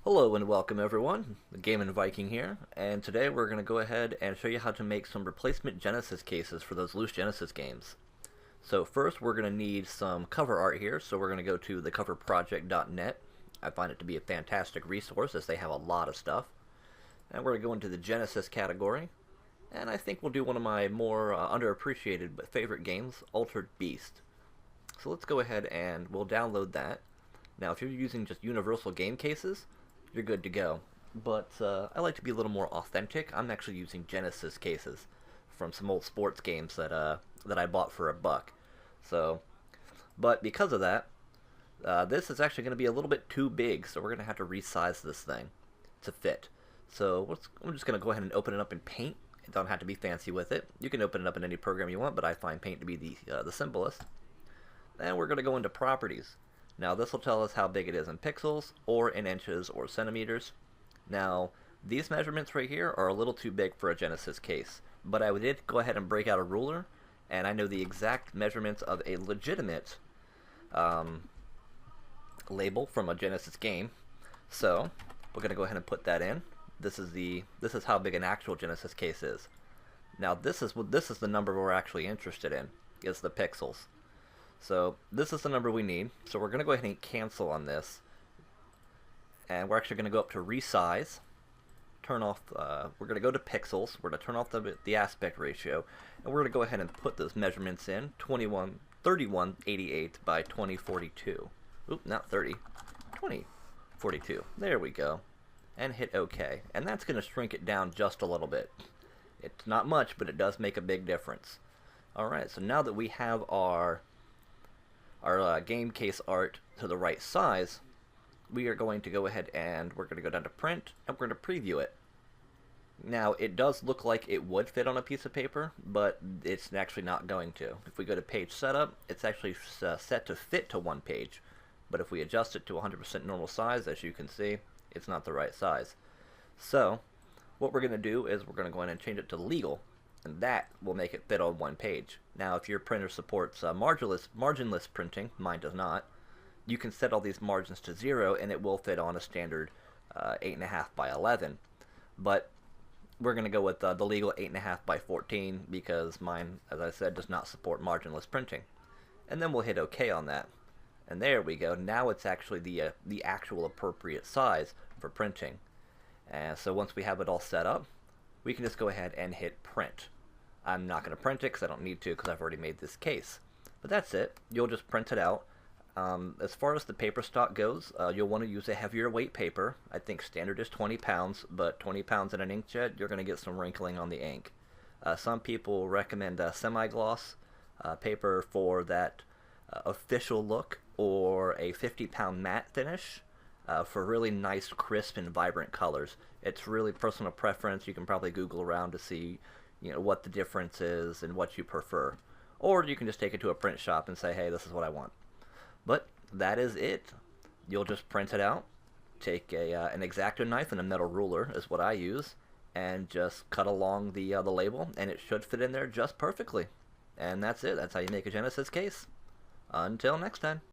Hello and welcome everyone, Game Viking here, and today we're going to go ahead and show you how to make some replacement Genesis cases for those loose Genesis games. So first we're going to need some cover art here, so we're going to go to thecoverproject.net. I find it to be a fantastic resource as they have a lot of stuff. And we're going to go into the Genesis category, and I think we'll do one of my more underappreciated but favorite games, Altered Beast. So let's go ahead and we'll download that. Now if you're using just universal game cases, you're good to go. But I like to be a little more authentic. I'm actually using Genesis cases from some old sports games that I bought for $1. So, but because of that, this is actually going to be a little bit too big, so we're going to have to resize this thing to fit. So I'm just going to go ahead and open it up in Paint. You don't have to be fancy with it. You can open it up in any program you want, but I find Paint to be the simplest. And we're going to go into Properties. Now this will tell us how big it is in pixels, or in inches, or centimeters. Now, these measurements right here are a little too big for a Genesis case, but I did go ahead and break out a ruler, and I know the exact measurements of a legitimate label from a Genesis game. So, we're going to go ahead and put that in. This is how big an actual Genesis case is. Now this is the number we're actually interested in, is the pixels. So this is the number we need. So we're going to go ahead and cancel on this. And we're actually going to go up to Resize. Turn off, we're going to go to Pixels. We're going to turn off the aspect ratio. And we're going to go ahead and put those measurements in. 3188 by 2042. Oop, not 30. 2042. There we go. And hit OK. And that's going to shrink it down just a little bit. It's not much, but it does make a big difference. Alright, so now that we have our game case art to the right size, we are going to go ahead and we're going to go down to print and we're going to preview it. Now it does look like it would fit on a piece of paper, but it's actually not going to. If we go to page setup, it's actually set to fit to one page, but if we adjust it to 100% normal size, as you can see, it's not the right size. So what we're going to do is we're going to go in and change it to legal, and that will make it fit on one page. Now, if your printer supports marginless printing, mine does not, you can set all these margins to 0, and it will fit on a standard 8.5 by 11. But we're going to go with the legal 8.5 by 14 because mine, as I said, does not support marginless printing. And then we'll hit OK on that. And there we go. Now it's actually the actual appropriate size for printing. And so once we have it all set up, we can just go ahead and hit print. I'm not going to print it because I don't need to because I've already made this case. But that's it. You'll just print it out. As far as the paper stock goes, you'll want to use a heavier weight paper. I think standard is 20 pounds, but 20 pounds in an inkjet, you're going to get some wrinkling on the ink. Some people recommend semi-gloss paper for that official look, or a 50-pound matte finish for really nice, crisp, and vibrant colors. It's really personal preference. You can probably Google around to see what the difference is and what you prefer. Or you can just take it to a print shop and say, hey, this is what I want. But that is it. You'll just print it out, take an X-Acto knife and a metal ruler is what I use, and just cut along the label, and it should fit in there just perfectly. And that's it. That's how you make a Genesis case. Until next time.